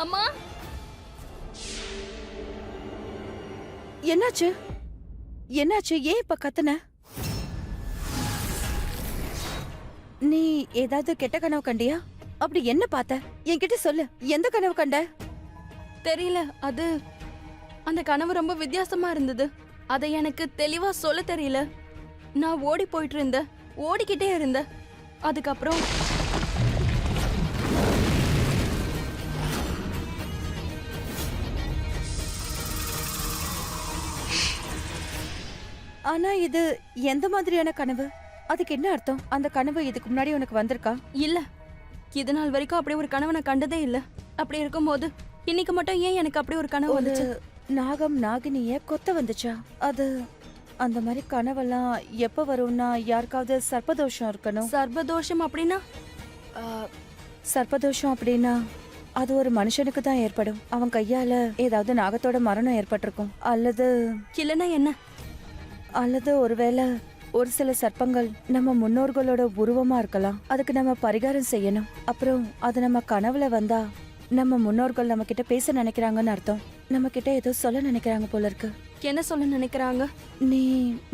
அம்மா, என்னாச்சு? என்னாச்சு? ஏன் இப்ப கத்துன? நீ ஏதாவது கெட்ட கனவு கண்டியா? அப்படி என்ன பார்த்த? என்கிட்ட சொல்லு. எந்த கனவு கண்ட? தெரியல. அந்த கனவு ரொம்ப வித்தியாசமா இருந்தது. அதை எனக்கு தெளிவா சொல்ல தெரியல. நான் ஓடி போயிட்டு இருந்தேன், ஓடிக்கிட்டே இருந்தேன். அதுக்கப்புறம் ஆனா இது எந்த மாதிரியான கனவு? அதுக்கு என்ன அர்த்தம்? அந்த கனவு இதுக்கு முன்னாடி உனக்கு வந்திருக்கா? இல்ல, இது நாள் வரைக்கும் அப்படி ஒரு கனவு நான் கண்டதே இல்ல. அப்படி இருக்கும்போது இன்னைக்கு மட்டும் ஏன் எனக்கு அப்படி ஒரு கனவு ஒரு வந்துச்சு? நாகம் நாகினிய கொத்த வந்துச்சா? அது அந்த மாதிரி கனவெல்லாம் எப்ப வரும்னா யாருக்காவது சர்ப்பதோஷம் இருக்கணும். சர்வதோஷம் அப்படின்னா? சர்ப்பதோஷம் அப்படின்னா அது ஒரு மனுஷனுக்கு தான் ஏற்படும். அவன் கையால ஏதாவது நாகத்தோட மரணம் ஏற்பட்டிருக்கும். இல்லைன்னா என்ன? அல்லது ஒருவேளை ஒரு சில சர்ப்பங்கள் நம்ம முன்னோர்களோட உருவமா இருக்கலாம். அதுக்கு நம்ம பரிகாரம் செய்யணும். அப்புறம் அது நம்ம கனவுல வந்தா நம்ம முன்னோர்கள் நம்ம கிட்ட பேச நினைக்கிறாங்கன்னு அர்த்தம். நம்ம கிட்ட ஏதோ சொல்ல நினைக்கிறாங்க போல இருக்கு. என்ன சொல்ல நினைக்கிறாங்க? நீ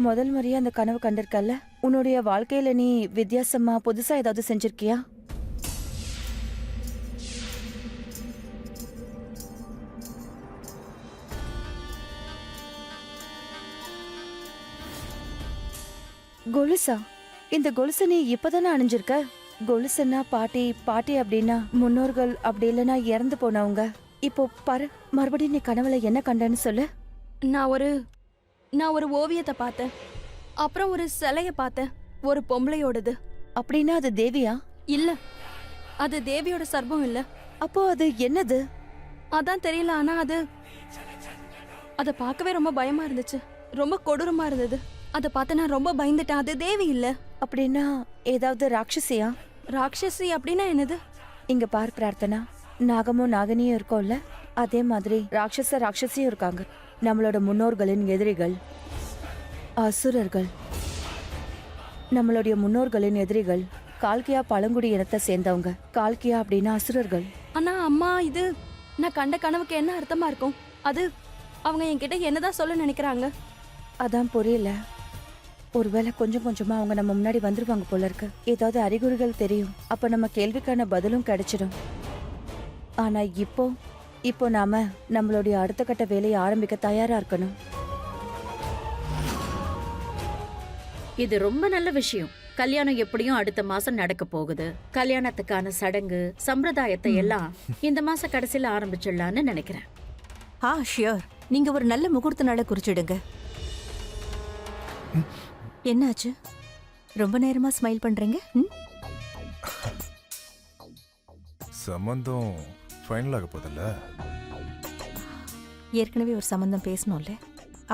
முதல் முறையா அந்த கனவு கண்டிருக்கல்ல? உன்னுடைய வாழ்க்கையில நீ வித்தியாசமா புதுசா ஏதாவது செஞ்சிருக்கியா? கொலுசா? இந்த கொலுசு நீ இப்பதானே அணிஞ்சிருக்க? கொலுசுன்னா பாட்டி, பாட்டி அப்படின்னா முன்னோர்கள், அப்படி இல்லைன்னா இறந்து போனவங்க. இப்போ பாரு, மறுபடியும் நீ கனவுல என்ன கண்டன்னு சொல்லு. நான் ஒரு ஓவியத்தை பார்த்தேன். அப்புறம் ஒரு சிலைய பார்த்தேன், ஒரு பொம்பளையோடது. அப்படின்னா அது தேவியா? இல்ல, அது தேவியோட சர்ப்பம் இல்ல. அப்போ அது என்னது? அதான் தெரியல. ஆனா அத பார்க்கவே ரொம்ப பயமா இருந்துச்சு, ரொம்ப கொடூரமா இருந்தது. அதை பார்த்து நான் ரொம்ப பயந்துட்டேன். அது தேவி இல்ல. அப்படின்னா ஏதாவது ராட்சசியா? ராட்சசி அப்படின்னா என்னது? இங்க பார் பிரார்த்தனா, நாகமும் நாகினியும் இருக்கோம்ல, அதே மாதிரி ராட்சசியும் இருக்காங்க. நம்மளோட முன்னோர்களின் எதிரிகள் அசுரர்கள். நம்மளுடைய முன்னோர்களின் எதிரிகள் கால்கியா பழங்குடி இனத்தை சேர்ந்தவங்க. கால்கியா அப்படின்னா அசுரர்கள். ஆனா அம்மா, இது நான் கண்ட கனவுக்கு என்ன அர்த்தமா இருக்கும்? அது அவங்க என்கிட்ட என்னதான் சொல்ல நினைக்கிறாங்க? அதான் புரியல. ஒருவேளை கொஞ்சம் கொஞ்சமா அவங்க நம்ம முன்னாடி வந்துருவாங்க போல இருக்கு. ஏதாவது அறிகுறிகள் தெரியும். அப்ப நம்ம கேள்விக்கான பதிலும் கிடைச்சிடும். ஆனா இப்போ நாம நம்மளுடைய அடுத்த கட்ட வேலையை ஆரம்பிக்க தயாரா இருக்கணும். இது ரொம்ப நல்ல விஷயம். கல்யாணம் எப்படியும் அடுத்த மாசம் நடக்க போகுது. கல்யாணத்துக்கான சடங்கு சம்பிரதாயத்தை எல்லாம் இந்த மாச கடைசியில ஆரம்பிச்சிடலான்னு நினைக்கிறேன். ஷியோர். நீங்க ஒரு நல்ல முகூர்த்த நாளை குறிச்சிடுங்க. என்னாச்சு? ரொம்ப நேரமா ஸ்மைல் பண்றீங்க? சம்பந்தம் ஃபைனல் ஆக போதில்ல? ஏற்கனவே ஒரு சம்பந்தம் பேசணும்ல,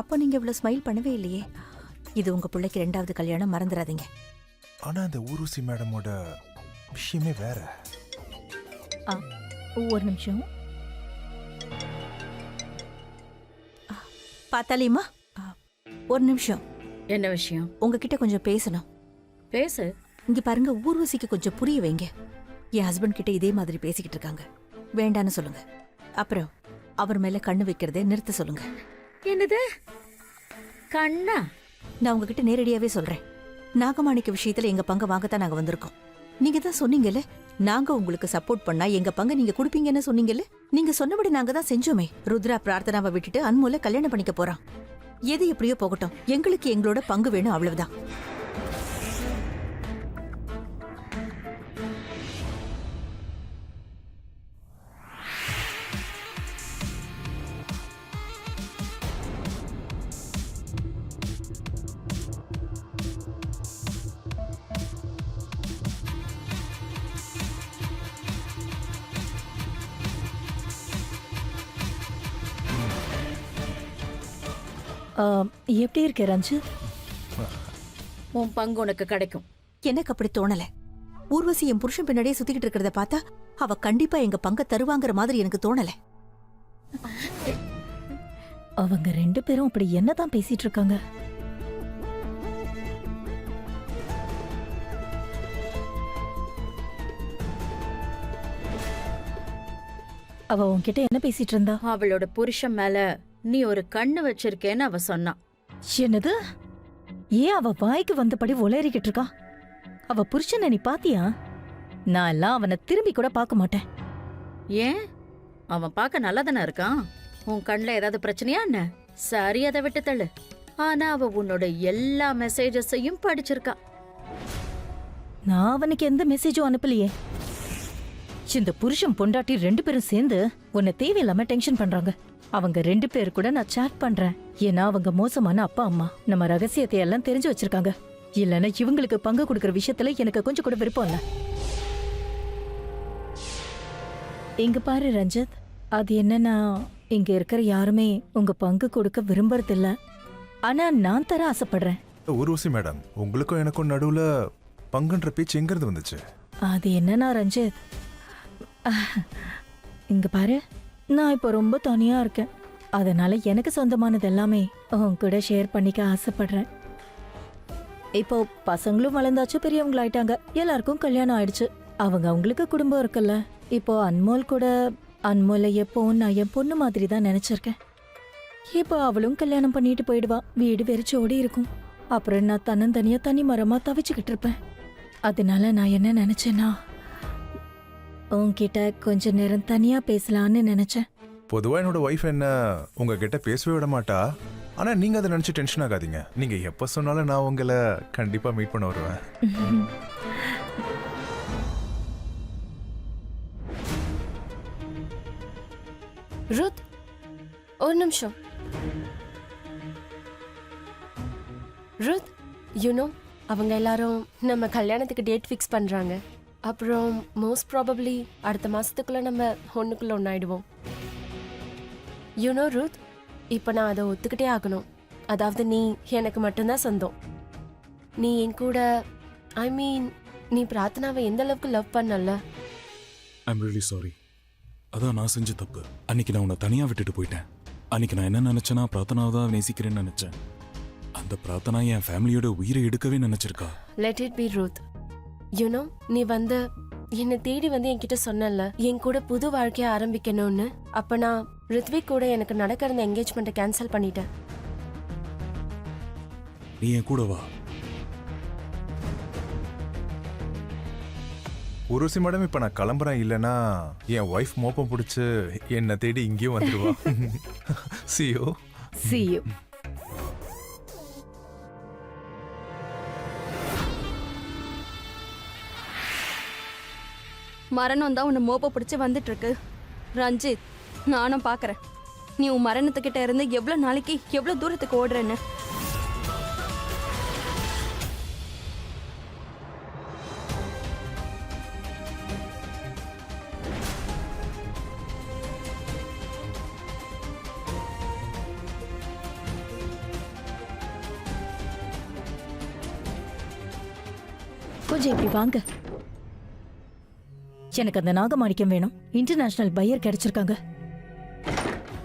அப்போ நீங்க இவ்வளவு ஸ்மைல் பண்ணவே இல்லையே. இது உங்க பிள்ளைக்கு 2வது கல்யாணம், மறந்துடாதீங்க. ஆனா அந்த ஊர்வசி மேடமோட விஷயமே வேற. ஒரு நிமிஷம். பார்த்தாலியம்மா, ஒரு நிமிஷம். என்ன விஷயம்? உங்ககிட்ட கொஞ்சம் பேசணும். பேசு. இங்க பாருங்க, ஊர்வசிக்கு கொஞ்சம் புரிய வைங்க. என் ஹஸ்பண்ட் கிட்ட இதே மாதிரி பேசிக்கிட்டு இருக்காங்க. வேண்டான்னு சொல்லுங்க. அப்புறம் அவர் மேல கண்ணு வைக்கிறதே நிறுத்த சொல்லுங்க. என்னது கண்ணா? நான் உங்ககிட்ட நேரடியாவே சொல்றேன். நாகமாணிக்க விஷயத்துல எங்க பங்கு வாங்கத்தான் நாங்க வந்திருக்கோம். நீங்க தான் சொன்னீங்கல்ல, நாங்க உங்களுக்கு சப்போர்ட் பண்ணா எங்க பங்கு நீங்க கொடுப்பீங்கன்னு சொன்னீங்கல்ல. நீங்க சொன்னபடி நாங்க தான் செஞ்சோமே. ருத்ரா பிரார்த்தனாவை விட்டுட்டு அன்மூல கல்யாணம் பண்ணிக்க போறான். எது எப்படியோ போகட்டும், எங்களுக்கு எங்களோட பங்கு வேணும், அவ்வளவுதான். எப்படி இருக்க ரஞ்சு? உன் பங்கு உனக்கு கிடைக்கும். எனக்கு அப்படி தோணல. ஊர்வசி என் புருஷன் பின்னாடியே சுத்திக்கிட்டு இருக்கிறத பார்த்தா அவ கண்டிப்பா எங்க பங்க தருவாங்கிற மாதிரி எனக்கு தோணல. அவங்க 2 பேரும் அப்படி என்னதான் பேசிட்டு இருக்காங்க? அவ உன்கிட்ட என்ன பேசிட்டு இருந்தா? அவளோட புருஷன் மேல நீ ஒரு கண்ணு வச்சிருக்கேன்னு அவ சொன்னான். என்னது? ஏன் அவ வாய்க்கு வந்தபடி உளறிக்கிட்டு இருக்கா? அவ புருஷனை நீ பாத்தியா? நான் எல்லாம் அவனை திரும்பி கூட பார்க்க மாட்டேன். ஏன்? அவன் பார்க்க நல்லா தானே இருக்கான். உன் கண்ணுல ஏதாவது பிரச்சனையா என்ன? சரி, அதை விட்டு தள்ளு. ஆனா அவ உன்னோட எல்லா மெசேஜஸையும் படிச்சிருக்கா. நான் அவனுக்கு எந்த மெசேஜும் அனுப்பலையே. இந்த புருஷன் பொண்டாட்டி 2 பேரும் சேர்ந்து உன்னை தேவையில்லாம டென்ஷன் பண்றாங்க. அவங்க 2 பேர் கூட நான் சேட் பண்றேன். ஏன்னா அவங்க மோசமான அப்பா அம்மா நம்ம ரகசியத்தை எல்லாம் தெரிஞ்சு வச்சிருக்காங்க. இல்லைன்னா இவங்களுக்கு பங்கு கொடுக்கற விஷயத்துல எனக்கு கொஞ்சம் கூட விருப்பம் இல்ல. இங்க பாரு ரஞ்சித், அது என்னன்னா இங்க இருக்கிற யாருமே உங்க பங்கு கொடுக்க விரும்புறது இல்ல. ஆனா நான் தர ஆசைப்படுறேன். ஊர்வசி மேடம், உங்களுக்கும் எனக்கும் நடுவுல பங்குன்ற பேச்சு எங்கிருந்து வந்துச்சு? அது என்னன்னா ரஞ்சித், இங்க பாரு, நான் இப்போ ரொம்ப தனியா இருக்கேன். அதனால எனக்கு சொந்தமானது எல்லாமே உன் கூட ஷேர் பண்ணிக்க ஆசைப்படுறேன். இப்போ பசங்களும் வளர்ந்தாச்சு, பெரியவங்களாயிட்டாங்க, எல்லாருக்கும் கல்யாணம் ஆயிடுச்சு. அவங்க அவங்களுக்கு குடும்பம் இருக்குல்ல. இப்போ அன்மோல் கூட, அன்மோலை எப்போ நான் என் பொண்ணு மாதிரி தான் நினைச்சிருக்கேன். இப்போ அவளும் கல்யாணம் பண்ணிட்டு போயிடுவா. வீடு வெறிச்சோடி இருக்கும். அப்புறம் நான் தன்னந்தனியா தனி மரமா தவிச்சுக்கிட்டு இருப்பேன். அதனால நான் என்ன நினைச்சேன்னா, உன்கிட்ட கொஞ்ச நேரம் தனியா பேசலான்னு நினைச்சேன். பொதுவா என்னோட ஒய்ஃப் என்ன உங்ககிட்ட பேசவே விட மாட்டா. ஆனா நீங்க அதை நினைச்சு டென்ஷன் ஆகாதீங்க. நீங்க எப்ப சொன்னாலும் நான் உங்களை கண்டிப்பா மீட் பண்ண வருவேன். ருத், ஒரு நிமிஷம். ருத், யூனோ அவங்க எல்லாரும் நம்ம கல்யாணத்துக்கு டேட் ஃபிக்ஸ் பண்றாங்க. அப்புறம் மோஸ்ட் ப்ராபப்ளி அடுத்த மாசத்துக்குள்ள நம்ம ஒண்ணுக்குள்ள ஒன்னாயிடுவோம். யூனோ ருத், இப்போ நான் அதை ஒத்துக்கிட்டே ஆகணும். அதாவது நீ எனக்கு மட்டும்தான் சொந்தம். நீ என் கூட, ஐ மீன், நீ பிரார்த்தனாவை எந்த அளவுக்கு லவ் பண்ணல. I'm really sorry. அதான் நான் செஞ்ச தப்பு. அன்னைக்கு நான் உன்னை தனியா விட்டுட்டு போயிட்டேன். அன்னைக்கு நான் என்ன நினைச்சேன்னா, பிரார்த்தனாவை தான் நேசிக்கிறேன்னு நினைச்சேன். அந்த பிரார்த்தனா என் ஃபேமிலியோட உயிரை எடுக்கவே நினைச்சிருக்கா. லெட் இட் பி ருத். யூனோ, நீ வந்து என்னை தேடி வந்து என்கிட்ட சொன்னல என் கூட புது வாழ்க்கைய ஆரம்பிக்கணும்னு. அப்ப நான் ரித்விக் கூட எனக்கு நடக்கிற இந்த என்கேஜ்மெண்ட்டை கேன்சல் பண்ணிட்டேன். நீ என் கூட வா. ஊர்வசி மேடம், இப்ப நான் கிளம்புறேன். இல்லைன்னா என் ஒய்ஃப் மோப்பம் பிடிச்சு என்னை தேடி இங்கேயும் வந்துருவா. See you. See you. மரணம் தான் உன்னை மோப்ப பிடிச்சி வந்துட்டு இருக்கு. ரஞ்சித், நானும் பாக்குறேன் நீ உன் மரணத்துக்கிட்ட இருந்து எவ்வளவு நாளைக்கு எவ்வளவு தூரத்துக்கு ஓடுறேன்னு. கொஞ்சம் இப்படி வாங்க. எனக்கு அந்த நாகமாணிக்கம் வேணும். இன்டர்நேஷனல் பையர் கிடைச்சிருக்காங்க.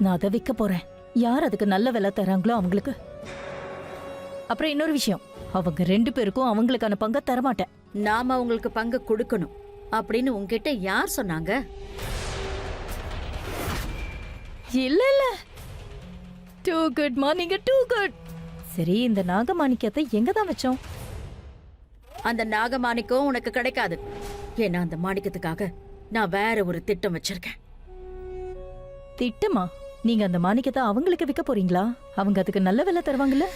நான் அதை விற்க போறேன். யார் அதுக்கு நல்ல விலை தராங்களோ அவங்களுக்கு. அப்புறம் இன்னொரு விஷயம், அவங்க 2 பேருக்கும் அவங்களுக்கான பங்கை தரமாட்டேன். நாம அவங்களுக்கு பங்கு கொடுக்கணும் அப்படின்னு உன்கிட்ட யார் சொன்னாங்க? இல்ல இல்ல, do good morning, do good. சரி, இந்த நாகமாணிக்கத்தை எங்க தான் வச்சோம்? அந்த நாகமாணிக்கம் உனக்கு கிடைக்காது. ஏன்னா அந்த மாணிக்கத்துக்காக நான் வேற ஒரு திட்டம் வச்சிருக்கேன். திட்டமா? நீங்க அந்த மாணிக்கத்தை அவங்களுக்கு விற்க போறீங்களா? அவங்க அதுக்கு நல்ல விலை தருவாங்கல்ல?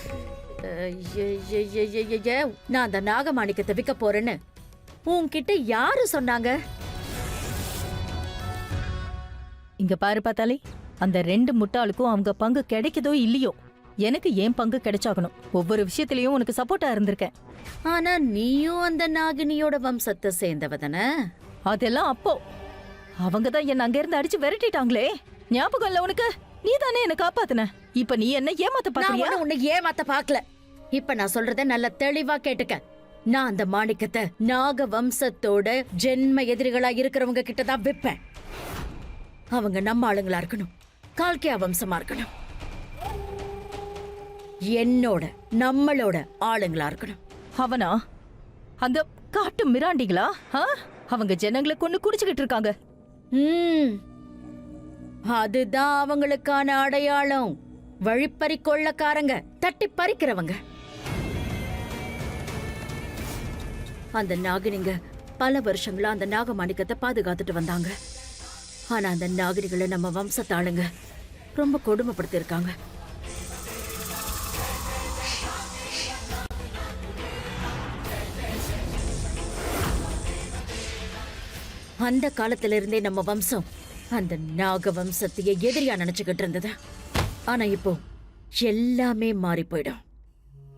நான் அந்த நாகமாணிக்கத்தை விற்க போறேன்னு உன்கிட்ட யாரு சொன்னாங்க? இங்க பாரு பார்த்தாலே, அந்த 2 முட்டாளுக்கும் அவங்க பங்கு கிடைக்குதோ இல்லையோ, எனக்கு ஏன் பங்கு கிடைச்சாகணும். ஒவ்வொரு விஷயத்திலயும் உனக்கு சப்போர்ட்டா இருந்திருக்கேன். ஆனா நீயும் அந்த நாகினியோட வம்சத்தை சேர்ந்தவ தானே? அதெல்லாம் அப்போ அவங்க தான் என்ன அங்க இருந்து அடிச்சு விரட்டிட்டாங்களே. ஞாபகம் இல்ல உனக்கு? நீ தானே என்ன காப்பாத்துன. இப்ப நீ என்ன ஏமாத்த நான் பாக்குறியா? ஒண்ணும் உன்னை ஏமாத்த பாக்கல. இப்ப நான் சொல்றத நல்ல தெளிவா கேட்டுக்க. நான் அந்த மாணிக்கத்தை நாக வம்சத்தோட ஜென்ம எதிரிகளா இருக்கிறவங்க கிட்ட தான் விற்பேன். அவங்க நம்ம ஆளுங்களா இருக்கணும், கால்கியா வம்சமா இருக்கணும், என்னோட நம்மளோட ஆளுங்களா இருக்கணும். அவனா? அந்த காட்டு மிராண்டிகளா? அவங்க ஜனங்களை கொண்டு குடிச்சுக்கிட்டு இருக்காங்க. அதுதான் அவங்களுக்கான அடையாளம். வழிப்பறி கொள்ளக்காரங்க, தட்டி பறிக்கிறவங்க. அந்த நாகினிங்க பல வருஷங்களா அந்த நாகமாணிக்கத்தை பாதுகாத்துட்டு வந்தாங்க. ஆனா அந்த நாகினிகளை நம்ம வம்சத்தாளுங்க ரொம்ப கொடுமைப்படுத்திருக்காங்க. அந்த காலத்துல இருந்தே நம்ம வம்சம் அந்த நாக வம்சத்தையே எதிரியா நினைச்சுக்கிட்டு இருந்தது. ஆனா இப்போ எல்லாமே மாறி போயிடும்.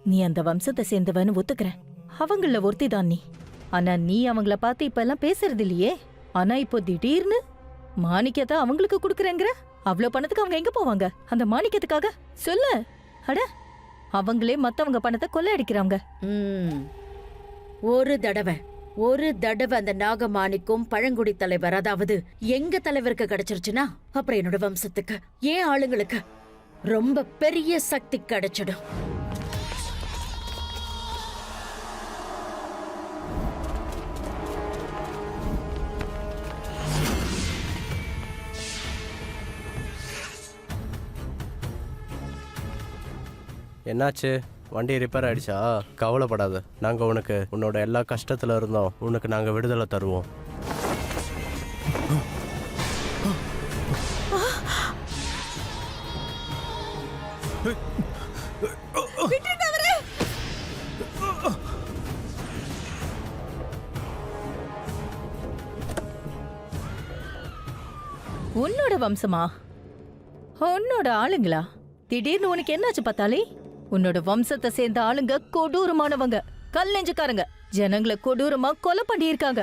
நீ அந்த வம்சத்தை சேர்ந்தவன்னு ஒத்துக்கிறேன். அவங்கள ஒருத்தி தான் நீ. ஆனா நீ அவங்கள பார்த்து இப்ப எல்லாம் பேசுறது இல்லையே. ஆனா இப்போ திடீர்னு மாணிக்கத்தை அவங்களுக்கு கொடுக்குறேங்கிற. அவ்வளவு பணத்துக்கு அவங்க எங்க போவாங்க? அந்த மாணிக்கத்துக்காக சொல்லு. அட, அவங்களே மத்தவங்க பணத்தை கொள்ளையடிக்கிறாங்க. ஒரு தடவை அந்த நாகமாணிக்கும் பழங்குடி தலைவர், அதாவது எங்க தலைவருக்கு கிடைச்சிருச்சுன்னா அப்புறம் என்னோட வம்சத்துக்கு, ஏன் ஆளுங்களுக்கு ரொம்ப பெரிய சக்தி கிடைச்சிடும். என்னாச்சு? வண்டி ரிப்பேர் ஆயிடுச்சா? கவலைப்படாத, நாங்கள் உனக்கு உன்னோட எல்லா கஷ்டத்தில் இருந்தோம் உனக்கு நாங்கள் விடுதலை தருவோம். உன்னோட வம்சமா? உன்னோட ஆளுங்களா? திடீர்னு உனக்கு என்னாச்சு பார்த்தாலே? உன்னோட வம்சத்தை சேர்ந்த ஆளுங்க கொடூரமானவங்க, கல் நெஞ்சுக்காரங்க. ஜனங்களை கொடூரமா கொலை பண்ணியிருக்காங்க.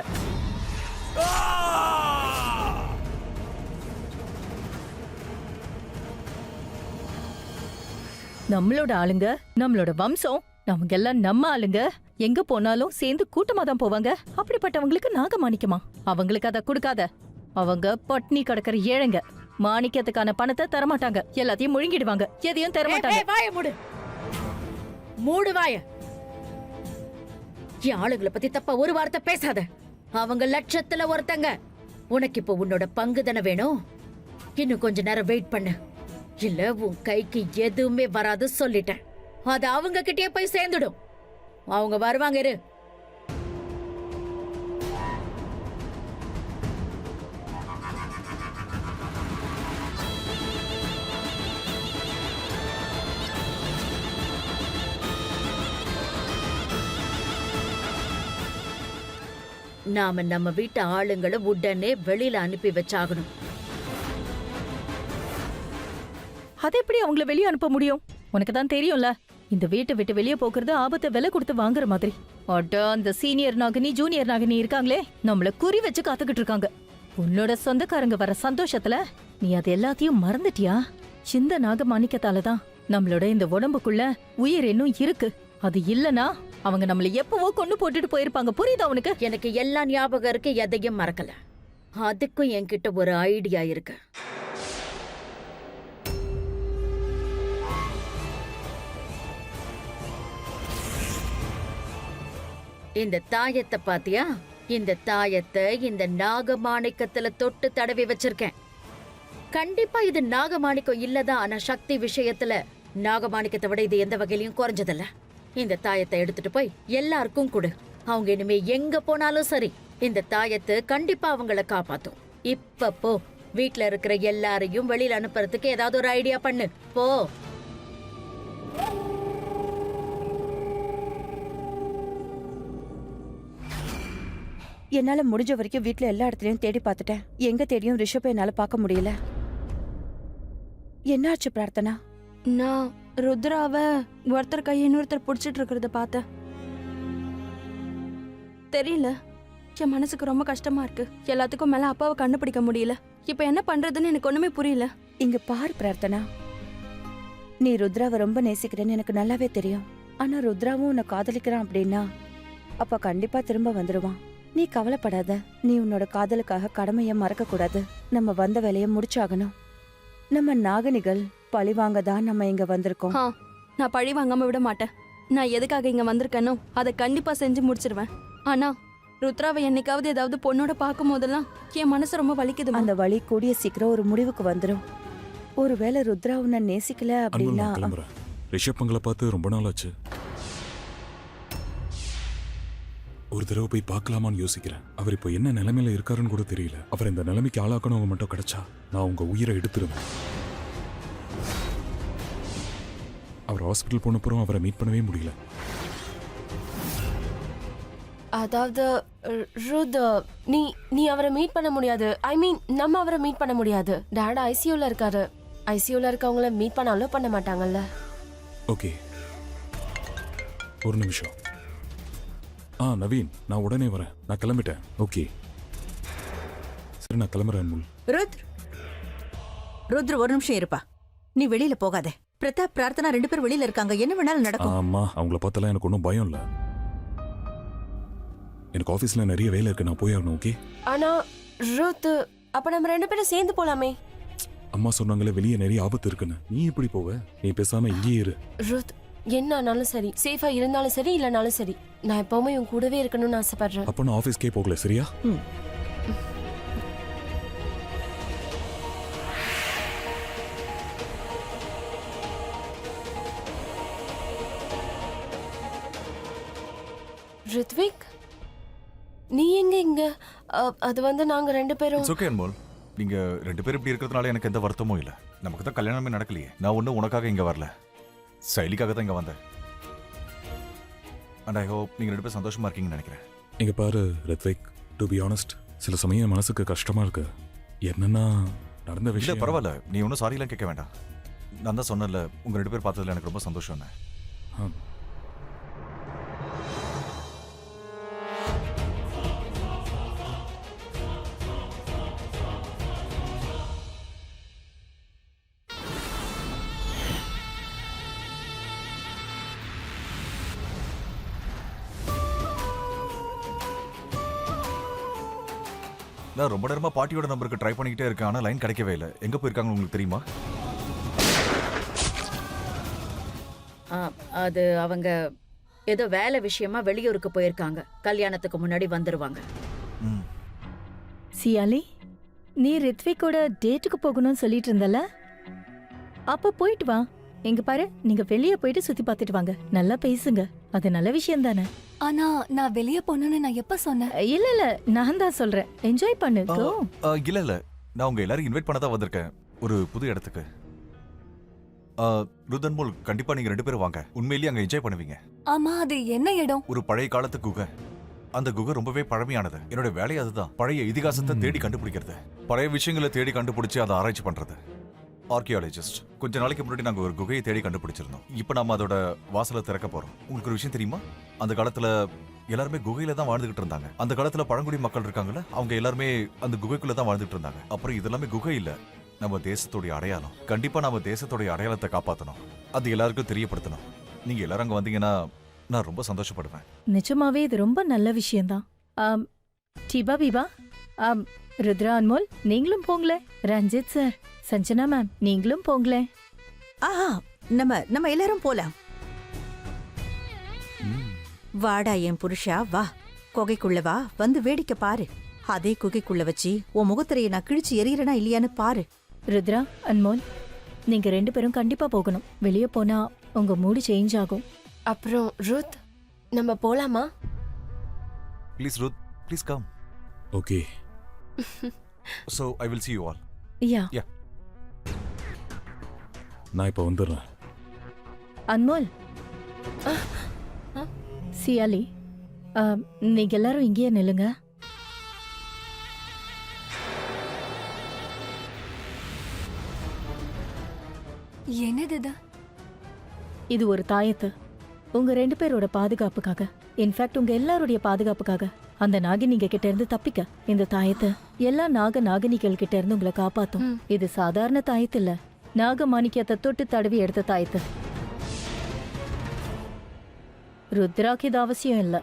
நம்மளோட ஆளுங்க, நம்மளோட வம்சம், அவங்க எல்லாம் நம்ம ஆளுங்க. எங்க போனாலும் சேர்ந்து கூட்டமா தான் போவாங்க. அப்படிப்பட்டவங்களுக்கு நாகமாணிக்கமா? அவங்களுக்கு அதை கொடுக்காத. அவங்க பட்னி கிடக்கிற ஏழைங்க. மாணிக்கத்துக்கான பணத்தை தரமாட்டாங்க. எல்லாத்தையும் முழுங்கிடுவாங்க. எதையும் தரமாட்டாங்க. வாய மூடு, மூடு வாய. என் ஆளுங்களை பத்தி தப்பா ஒரு வார்த்தை பேசாத. அவங்க லட்சத்துல ஒருத்தங்க. உனக்கு இப்ப உன்னோட பங்கு தானே வேணும். இன்னும் கொஞ்ச நேரம் வெயிட் பண்ணு, இல்ல உன் கைக்கு எதுவுமே வராது சொல்லிட்டேன். அது அவங்க கிட்டே போய் சேர்ந்துடும். அவங்க வருவாங்க, இரு. நாம நம்ம வீட்டு ஆளுங்களை உடனே வெளியில அனுப்பி வச்சாகணும். அதை எப்படி அவங்கள வெளியே அனுப்ப முடியும்? உனக்கு தான் தெரியும்ல, இந்த வீட்டை விட்டு வெளியே போக்குறது ஆபத்தை விலை கொடுத்து வாங்குற மாதிரி. அட, அந்த சீனியர் நாகினி ஜூனியர் நாகினி இருக்காங்களே, நம்மள குறி வச்சு காத்துக்கிட்டு இருக்காங்க. உன்னோட சொந்தக்காரங்க வர சந்தோஷத்துல நீ அது எல்லாத்தையும் மறந்துட்டியா? இந்த நாகமாணிக்கத்தால தான் நம்மளோட இந்த உடம்புக்குள்ள உயிர் இன்னும் இருக்கு. அது இல்லனா அவங்க நம்மள எப்பவோ கொண்டு போட்டுட்டு போயிருப்பாங்க. புரியுதா உனக்கு? எனக்கு எல்லா ஞாபகம் இருக்கு, எதையும் மறக்கல. அதுக்கும் என்கிட்ட ஒரு ஐடியா இருக்கு. இந்த தாயத்தை பாத்தியா? இந்த தாயத்தை இந்த நாகமாணிக்கத்துல தொட்டு தடவி வச்சிருக்கேன். கண்டிப்பா இது நாகமாணிக்கம் இல்லதான். ஆனா சக்தி விஷயத்துல நாகமாணிக்கத்தை விட இது எந்த வகையிலயும் குறைஞ்சதில்ல. இந்த தாயத்தை எடுத்துட்டு போய் எல்லாருக்கும் கொடு. அவங்க இனிமே எங்க போனாலும் சரி, இந்த தாயத்தை கண்டிப்பா அவங்கள காப்பாத்தும். இப்ப போ, வீட்ல இருக்கிற எல்லாரையும் வெளியில அனுப்புறதுக்கு ஏதாவது ஒரு ஐடியா பண்ணு. போ. என்னால முடிஞ்ச வரைக்கும் வீட்ல எல்லா இடத்துலயும் தேடி பார்த்துட்டேன். எங்க தேடியும் ரிஷபை என்னால பார்க்க முடியல. என்னாச்சு பிரார்த்தனா? நான் ருத்ராவ ஒருத்தர் கையை இன்னொருத்தர் புடிச்சிட்டு இருக்கிறத பார்த்தேன். தெரியல, என் மனசுக்கு ரொம்ப கஷ்டமா இருக்கு. எல்லாத்துக்கும் மேல அப்பாவை கண்டுபிடிக்க முடியல. இப்ப என்ன பண்றதுன்னு எனக்கு ஒண்ணுமே புரியல. இங்க பார் பிரார்த்தனா, நீ ருத்ராவை ரொம்ப நேசிக்கிறேன்னு எனக்கு நல்லாவே தெரியும். ஆனா ருத்ராவும் உன்னை காதலிக்கிறான் அப்படின்னா அப்ப கண்டிப்பா திரும்ப வந்துடுவான். நீ கவலைப்படாத. நீ உன்னோட காதலுக்காக கடமையை மறக்க கூடாது. நம்ம வந்த வேலையை முடிச்சாகணும். நம்ம நாகனிகள் பழி வாங்க தான் நம்ம இங்க வந்திருக்கோம். நான் பழி வாங்காம விட மாட்டேன். நான் எதுக்காக இங்க வந்திருக்கேனோ அதை கண்டிப்பா செஞ்சு முடிச்சிருவேன். ஆனா ருத்ராவை என்னைக்காவது ஏதாவது பொண்ணோட பார்க்கும் போதெல்லாம் என் மனசு ரொம்ப வலிக்குது அந்த வழி கூடிய சீக்கிரம் ஒரு முடிவுக்கு வந்துடும். ஒருவேளை ருத்ரா உன்னை நேசிக்கல அன்பு அப்படின்னா நான் கிளம்புறேன். ரிஷப் உங்களை பார்த்து ரொம்ப நாள் ஆச்சு. ஒரு தடவை போய் பார்க்கலாமான்னு யோசிக்கிறேன். அவர் இப்போ என்ன நிலைமையில இருக்காருன்னு கூட தெரியல. அவர் இந்த நிலைமைக்கு ஆளாக்கணும் மட்டும் கிடைச்சா நான் உங்க உயிரை எடுத்துருவேன். அவர் ஹாஸ்பிட்டல் போனப்புறம் அவரை மீட் பண்ணவே முடியல. அதாவது ருத், நீ நீ அவரை மீட் பண்ண முடியாது. ஐ மீன் நம்ம அவரை மீட் பண்ண முடியாது. டேட் ஐசியூல இருக்காரு. ஐசியூல இருக்கவங்கள மீட் பண்ண அலோ பண்ண மாட்டாங்கல்ல. ஓகே, ஒரு நிமிஷம். நவீன், நான் உடனே வரேன். நான் கிளம்பிட்டேன். ஓகே சரி, நான் கிளம்புறேன் அன்முல். ருத்ர ஒரு நிமிஷம் இருப்பா. நீ வெளியில போகாத. பிரதாப், பிரார்த்தனா 2 பேர் வெளியில இருக்காங்க. என்ன வேணாலும் நடக்கும். அம்மா, அவங்கள பார்த்தாலாம் எனக்கு ஒன்றும் பயம் இல்லை. எனக்கு ஆஃபீஸில் நிறைய வேலை இருக்கு, நான் போய் ஆகணும். ஓகே. ஆனா ருத், அப்ப நம்ம 2 பேரும் சேர்ந்து போலாமே. அம்மா சொன்னாங்களே வெளியே நிறைய ஆபத்து இருக்குன்னு. நீ எப்படி போவ? நீ பேசாம இங்கேயே இரு. ருத், என்ன ஆனாலும் சரி, சேஃபா இருந்தாலும் சரி இல்லனாலும் சரி, நான் எப்பவுமே உன் கூடவே இருக்கணும்னு ஆசைப்படுறேன். அப்போ நான் ஆஃபீஸ்க்கே போகல, சரியா? ரித்விக், நீ எங்க இங்க? அது வந்து நாங்க 2 பேரும். It's okay Anmol. நீங்க 2 பேரும் இப்படி இருக்கிறதுனால எனக்கு எந்த வருத்தமும் இல்லை. நமக்கு தான் கல்யாணமே நடக்கலையே. நான் ஒன்றும் உனக்காக இங்க வரல, சைலிக்காக தான் இங்க வந்தேன். அண்ட் ஐ ஹோப் நீங்க 2 பேரும் சந்தோஷமா இருக்கீங்கன்னு நினைக்கிறேன். இங்க பாரு ரித்விக், டு பி ஆனஸ்ட், சில சமயம் மனசுக்கு கஷ்டமா இருக்கு. என்னன்னா நடந்த இல்லை விஷயம். பரவாயில்ல, நீ ஒன்றும் சாரிலாம் கேட்க வேண்டாம். நான் தான் சொன்னேன்ல, உங்க 2 பேர் பார்த்ததுல எனக்கு ரொம்ப சந்தோஷம். நான் ரொம்ப நேரமா பாட்டியோட நம்பருக்கு ட்ரை பண்ணிக்கிட்டே இருக்கேன், ஆனால் லைன் கிடைக்கவே இல்லை. எங்க போயிருக்காங்க உங்களுக்கு தெரியுமா? அது அவங்க ஏதோ வேலை விஷயமா வெளியூருக்கு போயிருக்காங்க. கல்யாணத்துக்கு முன்னாடி வந்துருவாங்க. சியாலி, நீ ரித்விக்கோட டேட்டுக்கு போகணும்னு சொல்லிட்டு இருந்தல, அப்ப போயிட்டு வா. எங்க பாரு, நீங்க வெளியே போயிட்டு சுத்தி பார்த்துட்டு வாங்க. நல்லா பேசுங்க, அது நல்ல விஷயம் தானே. ஆனா நான் வெளிய போகணும்னு நான் எப்ப சொன்னேன்? இல்ல இல்ல, நான் தான் சொல்றேன், என்ஜாய் பண்ணு. Go. இல்ல நான் உங்க எல்லாரும் இன்வைட் பண்ண தான் வந்திருக்கேன், ஒரு புது இடத்துக்கு. ருதன்மோல், கண்டிப்பா நீங்க 2 பேரும் வாங்க. உண்மையிலேயே அங்க என்ஜாய் பண்ணுவீங்க. ஆமா, அது என்ன இடம்? ஒரு பழைய காலத்து குகை. அந்த குகை ரொம்பவே பழமையானது. என்னோட வேலை அதுதான், பழைய இதிகாசத்தை தேடி கண்டுபிடிக்கிறது, பழைய விஷயங்களை தேடி கண்டுபிடிச்சு அதை ஆராய்ச்சி பண்றது. ஆர்கியாலஜிஸ்ட். கொஞ்ச நாளைக்கு முன்னாடி நாங்க ஒரு குகையை தேடி கண்டுபிடிச்சிருந்தோம். இப்போ நாம அதோட வாசலை திறக்க போறோம். உங்களுக்கு ஒரு விஷயம் தெரியுமா? அந்த காலத்துல எல்லாருமே குகையில தான் வாழ்ந்துகிட்டு இருந்தாங்க. அந்த காலத்துல பழங்குடி மக்கள் இருக்காங்கல்ல, அவங்க எல்லாருமே அந்த குகைக்குள்ள தான் வாழ்ந்துட்டு இருந்தாங்க. அப்புறம் இதெல்லாமே குகை இல்ல, நம்ம தேசத்துடைய அடையாளம். கண்டிப்பா நம்ம தேசத்துடைய அடையாளத்தை காப்பாற்றணும், அது எல்லாருக்கும் தெரியப்படுத்தணும். நீங்க எல்லாரும் அங்க வந்தீங்கன்னா நான் ரொம்ப சந்தோஷப்படுவேன். நிஜமாவே இது ரொம்ப நல்ல விஷயம்தான். டிபா பிபா, ருத்ரா, அன்மோல், நீங்களும் போங்களே. ரஞ்சித் சார், சஞ்சனா மேம், நீங்களும் போங்களே. நம்ம எல்லாரும் போலாம். வாடா என் புருஷா, வா. குகைக்குள்ள வா, வந்து வேடிக்கை பாரு. அதே குகைக்குள்ள வச்சு உன் முகத்திரையை நான் கிழிச்சு எரியறனா இல்லையான்னு பாரு. ருத்ரா, அன்மோல், நீங்க 2 பேரும் கண்டிப்பா போகணும். வெளியே போனா உங்க மூடு சேஞ்ச் ஆகும். அப்புறம் ருத், நம்ம போலாமா? Please Ruth, please come. Okay. So I will see you all. Yeah. Yeah. நான் இப்போ வந்துடுறேன். அன்மோல், சியாலி, நீங்க எல்லாரும் இங்கேயே நில்லுங்க. என்னது இது? இது ஒரு தாயத்து, உங்க 2 பேரோட பாதுகாப்புக்காக. இன்ஃபேக்ட் உங்க எல்லாருடைய பாதுகாப்புக்காக. அந்த நாகினிங்க கிட்ட இருந்து தப்பிக்க இந்த தாயத்து எல்லா நாகினிகள் கிட்ட இருந்து உங்களை காப்பாத்தும். இது சாதாரண தாயத்து இல்ல, நாகமாணிக்கத்தை தொட்டு தடவி எடுத்த தாயத்து. ருத்ராக்கு இது அவசியம் இல்ல,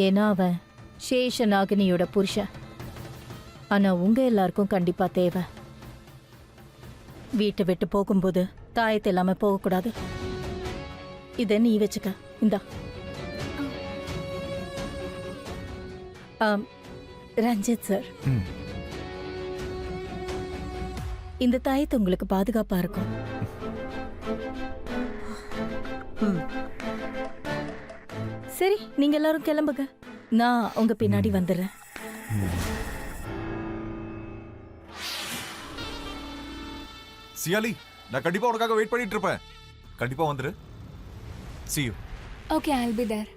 ஏன்னா அவன் சேஷ நாகினியோட புருஷன். ஆனா உங்க எல்லாருக்கும் கண்டிப்பா தேவை. வீட்டை விட்டு போகும்போது தாயத்தை இல்லாம போகக்கூடாது. இதை நீ வச்சுக்க. இந்தா. ரஞ்சித் சார், ம். இந்த தாயத்து உங்களுக்கு பாதுகாப்பா இருக்கும். சரி, நீங்க எல்லாரும் கிளம்புங்க. நான் உங்க பின்னாடி வந்துடுறேன். சியாலி, நான் கண்டிப்பா உனக்காக வெயிட் பண்ணிட்டு இருப்பேன். கண்டிப்பா வந்துரு. See you. Okay, I'll be there.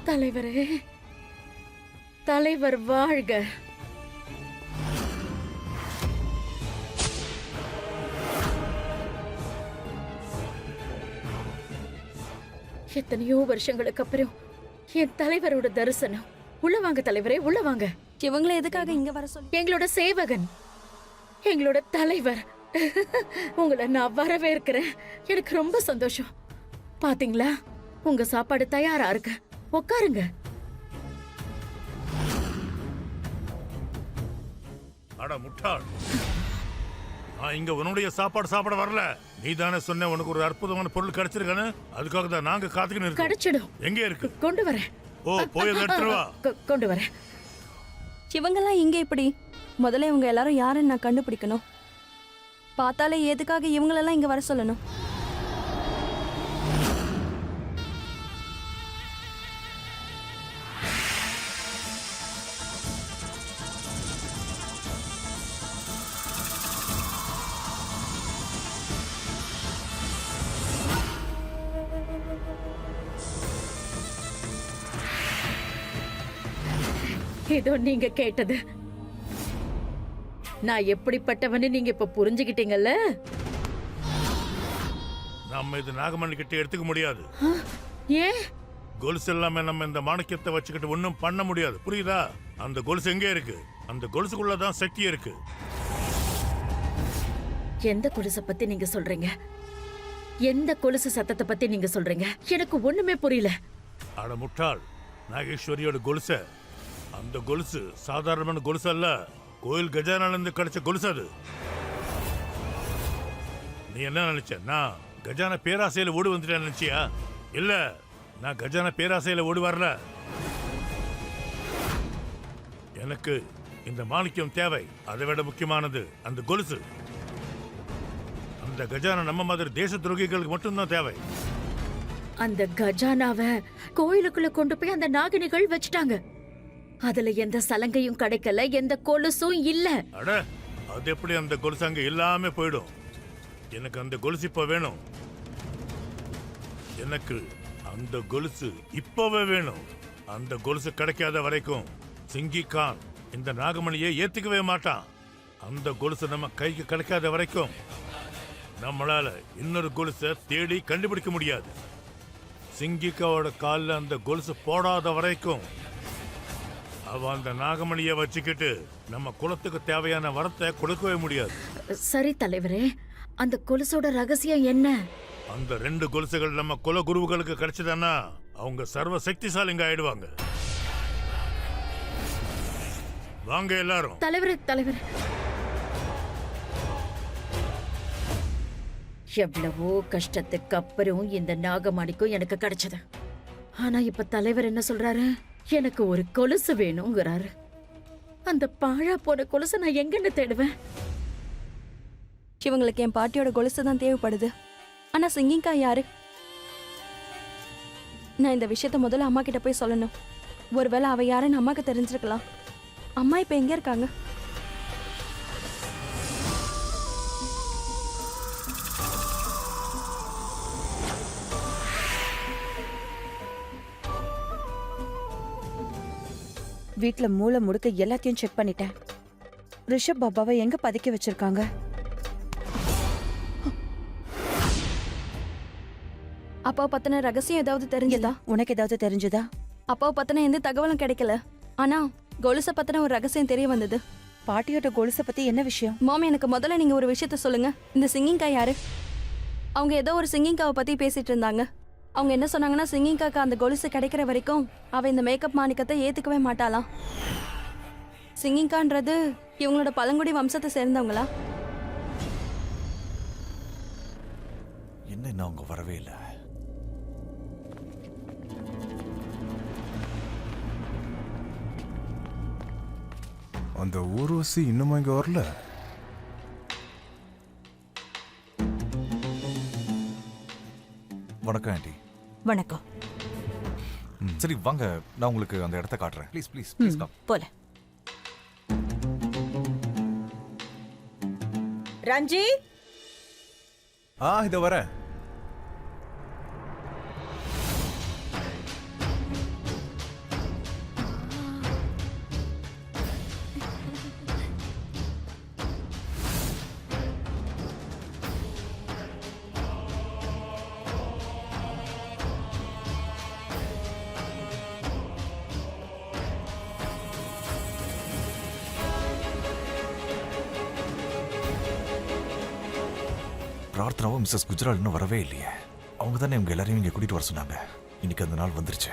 தலைவரே, தலைவர் வாழ்க. எத்தனையோ வருஷங்களுக்கு அப்புறம் என் தலைவரோட தரிசனம். உள்ள வாங்க தலைவரே, உள்ள வாங்க. இவங்களை எதுக்காக இங்க வர சொல்லி? எங்களோட சேவகன், எங்களோட தலைவர், உங்களை நான் வரவேற்கிறேன். எனக்கு ரொம்ப சந்தோஷம். பாத்தீங்களா, உங்க சாப்பாடு தயாரா இருக்கு. உட்காருங்க. அட முட்டாள், நான் இங்க உன்னுடைய சாப்பாடு சாப்பிட வரல. நீ தானே சொன்ன உனக்கு ஒரு அற்புதமான பொருள் கிடைச்சிருக்கானு. அதுக்காக தான் நாங்க காத்துக்கிட்டு இருக்கோம். கிடைச்சிடும். எங்க இருக்கு? கொண்டு வரேன். ஓ, போய் அதை எடுத்துட்டு வா. கொண்டு வரேன். இவங்கெல்லாம் இங்க இப்படி? முதல்ல இவங்க எல்லாரும் யாருன்னு நான் கண்டுபிடிக்கணும். பார்த்தாலே எதுக்காக இவங்களெல்லாம் இங்க வர சொல்லணும்? இதோ நீங்க கேட்டது. நான் எப்படிப்பட்டவன்னு நீங்க இப்ப புரிஞ்சுக்கிட்டீங்கல்ல? நம்ம இது நாகமணி கிட்ட எடுத்துக்க முடியாது. ஏன்? கொலுசு எல்லாமே நம்ம இந்த மாணிக்கத்தை வச்சுக்கிட்டு ஒன்றும் பண்ண முடியாது, புரியுதா? அந்த கொலுசு எங்கே இருக்கு? அந்த கொலுசுக்குள்ளதான் சக்தி இருக்கு. எந்த கொலுசை பத்தி நீங்க சொல்றீங்க? எந்த கொலுசு சத்தத்தை பத்தி நீங்க சொல்றீங்க? எனக்கு ஒண்ணுமே புரியல. அட முட்டாள், நாகேஸ்வரியோட கொலுச. அந்த கொலுசு சாதாரணமான கொலுசு அல்ல, கோயில் கஜானால இருந்து கிடைச்ச கொலுசு அது. நீ என்ன நினைச்ச? நான் கஜானா பேராசையில ஓடி வந்துட்டேன் நினைச்சியா? இல்ல, நான் கஜானா பேராசையில ஓடி வரல. எனக்கு இந்த மாணிக்கம் தேவை. அதை விட முக்கியமானது அந்த கொலுசு. அந்த கஜானா நம்ம மாதிரி தேச துரோகிகளுக்கு மட்டும்தான் தேவை. அந்த கஜானாவை கோயிலுக்குள்ள கொண்டு போய் அந்த நாகினிகள் வச்சுட்டாங்க. அதுல எந்த சலங்கையும் கிடைக்கல, எந்த கொலுசும் இல்ல. அட, அது எப்படி அந்த கொலுசு அங்க இல்லாம போயிடும்? எனக்கு அந்த கொலுசு இப்ப வேணும். எனக்கு அந்த கொலுசு இப்பவே வேணும். அந்த கொலுசு கிடைக்காத வரைக்கும் சிங்கி கான் இந்த நாகமணியை ஏத்துக்கவே மாட்டான். அந்த கொலுசு நம்ம கைக்கு கிடைக்காத வரைக்கும் நம்மளால இன்னொரு கொலுசை தேடி கண்டுபிடிக்க முடியாது. சிங்கிக்காவோட காலில் அந்த கொலுசு போடாத வரைக்கும் அவ அந்த நாகமணியை வச்சுக்கிட்டு நம்ம குலத்துக்கு தேவையான வரத்தை கொடுக்கவே முடியாது. சரி தலைவரே, அந்த கொலுசோட ரகசியம் என்ன? அந்த 2 கொலுசுகள் நம்ம குல குருவுகளுக்கு கிடைச்சதுன்னா அவங்க சர்வ சக்திசாலிங்க ஆயிடுவாங்க. வாங்க எல்லாரும். தலைவரே, தலைவர், எவ்வளவோ கஷ்டத்துக்கு அப்புறம் இந்த நாகமணிக்கும் எனக்கு கிடைச்சது. ஆனா இப்ப தலைவர் என்ன சொல்றாரு? எனக்கு ஒரு கொலுசு வேணுங்கிறாரு. அந்த பாழா போன கொலுசை நான் எங்கன்னு தேடுவேன்? இவங்களுக்கு என் பாட்டியோட கொலுசு தான் தேவைப்படுது. ஆனா சிங்கிங்கா யாரு? நான் இந்த விஷயத்த முதல்ல அம்மா கிட்ட போய் சொல்லணும். ஒருவேளை அவ யாருன்னு அம்மாக்கு தெரிஞ்சிருக்கலாம். அம்மா இப்ப எங்க இருக்காங்க? வீட்ல மூளை முடுக்க எல்லாத்தையும் செக் பண்ணிட்டேன். ரிஷப் பாபாவை எங்க பதுக்கி வச்சிருக்காங்க? அப்பாவை பத்தின ரகசியம் ஏதாவது தெரிஞ்சதா? உனக்கு ஏதாவது தெரிஞ்சதா? அப்பாவை பத்தின எந்த தகவலும் கிடைக்கல. ஆனா கொலுச பத்தின ஒரு ரகசியம் தெரிய வந்தது. பாட்டியோட கொலுசை பத்தி என்ன விஷயம்? மாமி, எனக்கு முதல்ல நீங்க ஒரு விஷயத்த சொல்லுங்க. இந்த சிங்கிங்கா யாரு? அவங்க ஏதோ ஒரு சிங்கிங்காவை பத்தி பேசிட்டு இருந்தாங்க. அவங்க என்ன சொன்னாங்கன்னா சிங்கிங்காக்கு அந்த கொலுசு கிடைக்கிற வரைக்கும் அவ இந்த மேக்கப் மாணிக்கத்தை ஏத்துக்கவே மாட்டாளாம். சிங்கிங்கான்றது இவங்களோட பழங்குடி வம்சத்தை சேர்ந்தவங்களா? என்ன இன்னும் அவங்க வரவே இல்லை. அந்த ஊர்வசி இன்னும் இங்க வரல. வணக்கம் ஆண்டி. வணக்கம். சரி வாங்க, நான் உங்களுக்கு அந்த இடத்த காட்டுறேன். Please please please come. போல. ரஞ்சித், இத வரேன். பிரார்த்தனாவும் மிஸ்ஸஸ் குஜரால் இன்னும் வரவே இல்லையே. அவங்க தானே இவங்க எல்லாரையும் இங்கே கூட்டிட்டு வர சொன்னாங்க. இன்னைக்கு அந்த நாள் வந்துருச்சு.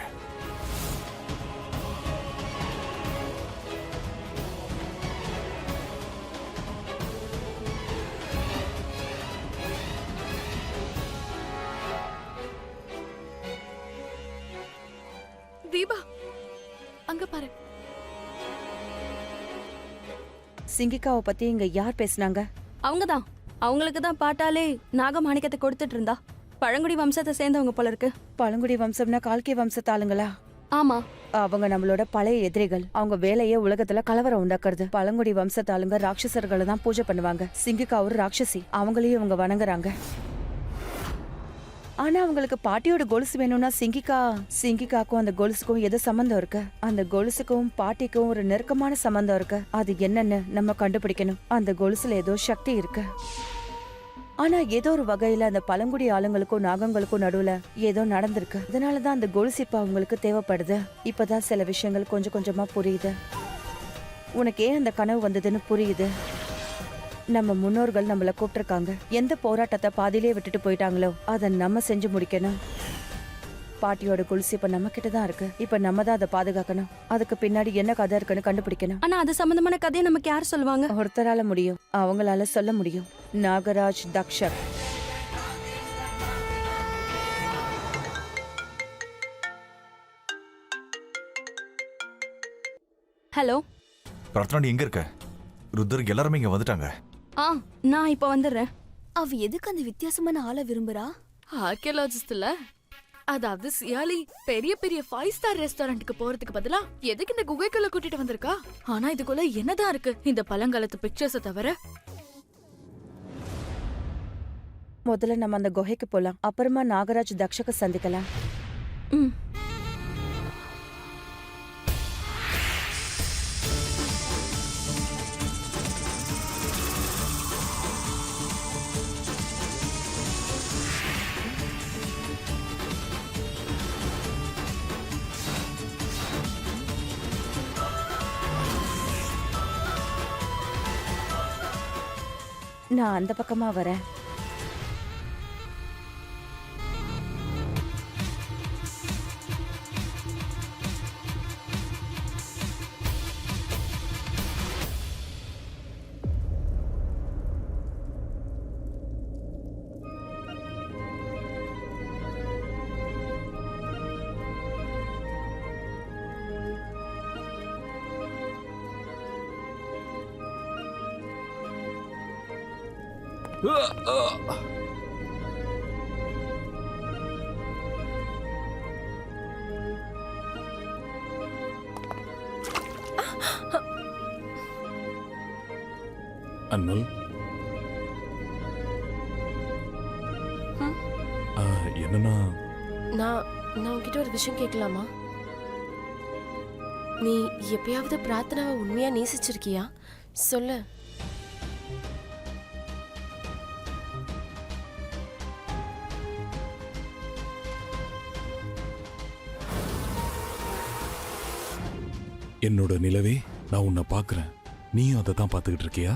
தீபா அங்க பாரு. சிங்கிகாவை பத்தி இங்க யார் பேசுனாங்க? அவங்கதான். அவங்களுக்கு தான் பாட்டாலே நாகமாணிக்கத்தை கொடுத்துட்டு இருந்தா. பழங்குடி வம்சத்தை சேர்ந்தவங்க போல இருக்கு. பழங்குடி வம்சம்னா கால்கி வம்சத்து ஆளுங்களா? ஆமா. அவங்க நம்மளோட பழைய எதிரிகள். அவங்க வேலையே உலகத்துல கலவரம் உண்டாக்குறது. பழங்குடி வம்சத்து ஆளுங்க ராட்சசர்களை தான் பூஜை பண்ணுவாங்க. சிங்கிகா ஒரு ராட்சசி. அவங்களையும் இவங்க வணங்குறாங்க. ஆனா அவங்களுக்கு பாட்டியோட கொலுசு வேணும்னா சிங்கிகாக்கும் அந்த கொலுசுக்கும் எது சம்பந்தம் இருக்கு? அந்த கொலுசுக்கும் பாட்டிக்கும் ஒரு நெருக்கமான சம்பந்தம் இருக்கு. அது என்னன்னு நம்ம கண்டுபிடிக்கணும். அந்த கொலுசுல ஏதோ சக்தி இருக்கு. ஆனா ஏதோ ஒரு வகையில அந்த பழங்குடி ஆளுங்களுக்கும் நாகங்களுக்கும் நடுவுல ஏதோ நடந்திருக்கு. அதனாலதான் அந்த கொலுசு இப்ப அவங்களுக்கு தேவைப்படுது. இப்பதான் சில விஷயங்கள் கொஞ்சம் கொஞ்சமா புரியுது. உனக்கு ஏன் அந்த கனவு வந்ததுன்னு புரியுது. நம்ம முன்னோர்கள் நம்மள கூப்பிட்டிருக்காங்க. எந்த போராட்டத்தை பாதியிலே விட்டுட்டு போயிட்டாங்களோ அதை நம்ம செஞ்சு முடிக்கணும். பாட்டியோட கொலுசு இப்ப நம்ம கிட்டதான் இருக்கு. இப்ப நம்ம தான் அதை பாதுகாக்கணும். அதுக்கு பின்னாடி என்ன கதை இருக்குன்னு கண்டுபிடிக்கணும். ஆனா அது சம்பந்தமான கதையை நமக்கு யார் சொல்லுவாங்க? ஒருத்தரால முடியும். அவங்களால சொல்ல முடியும். நாகராஜ் தக்ஷக். ஹலோ பிரார்த்தனா, நீ எங்க இருக்க? ருத்ர் எல்லாருமே இங்க வந்துட்டாங்க. நான் இப்ப வந்துடுறேன். அவ எதுக்கு அந்த வித்தியாசமான ஆளை விரும்புறா? ஆர்கியாலஜிஸ்ட் இல்ல. அதாவது சியாலி பெரிய பெரிய 5 ஸ்டார் ரெஸ்டாரண்ட்டுக்கு போறதுக்கு பதிலா எதுக்கு இந்த குகைக்குள்ள கூட்டிட்டு வந்திருக்கா? ஆனா இதுக்குள்ள என்னதான் இருக்கு இந்த பழங்காலத்து பிக்சர்ஸ தவிர? முதல்ல நம்ம அந்த குகைக்கு போலாம். அப்புறமா நாகராஜ் தக்ஷக சந்திக்கலாம். நான் அந்த பக்கமா வரேன். அண்ணல், என்னன்னா நான் உன்கிட்ட ஒரு விஷயம் கேட்கலாமா? நீ எப்பயாவது பிரார்த்தனாவை உண்மையா நேசிச்சிருக்கியா? சொல்லு. என்னோட நிலவே, நான் உன்னை பார்க்கறேன். நீயும் அதை தான் பார்த்துக்கிட்டு இருக்கியா?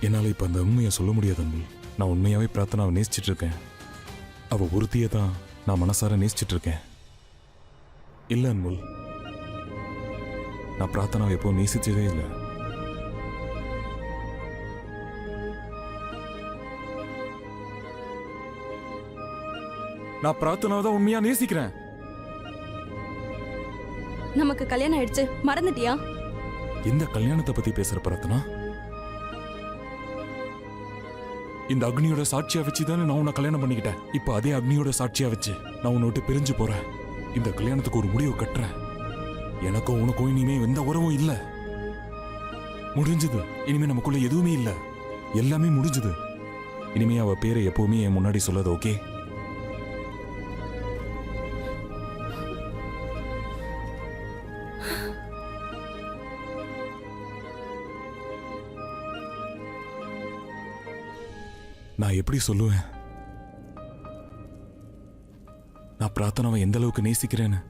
என்னால இப்ப அந்த உண்மையை சொல்ல முடியாது அன்புல். நான் உண்மையாவே பிரார்த்தனாவை நேசிச்சிட்டு இருக்கேன். அவ ஒருத்தியை தான் நான் மனசார நேசிச்சிட்டு இருக்கேன். இல்ல அன்புல், நான் பிரார்த்தனாவை எப்போ நேசிச்சதே இல்லை. நான் பிரார்த்தனாவை தான் உண்மையா நேசிக்கிறேன். நமக்கு கல்யாணம் ஆயிடுச்சு, மறந்துட்டியா? எந்த கல்யாணத்தை பத்தி பேசுற பிரார்த்தனா? இந்த அக்னியோட சாட்சியா வச்சுதானே நான் உன்னை கல்யாணம் பண்ணிக்கிட்டேன். இப்ப அதே அக்னியோட சாட்சியா வச்சு நான் உன்னை விட்டு பிரிஞ்சு போறேன். இந்த கல்யாணத்துக்கு ஒரு முடிவு கட்டுறேன். எனக்கும் உனக்கும் இனிமே எந்த உறவும் இல்ல. முடிஞ்சது. இனிமே நமக்குள்ள எதுவுமே இல்ல. எல்லாமே முடிஞ்சது. இனிமே அவ பேரை எப்பவுமே என் முன்னாடி சொல்லாத, ஓகே? நான் எப்படி சொல்லுவேன் நான் பிரார்த்தனாவை எந்த அளவுக்கு நேசிக்கிறேன்னு?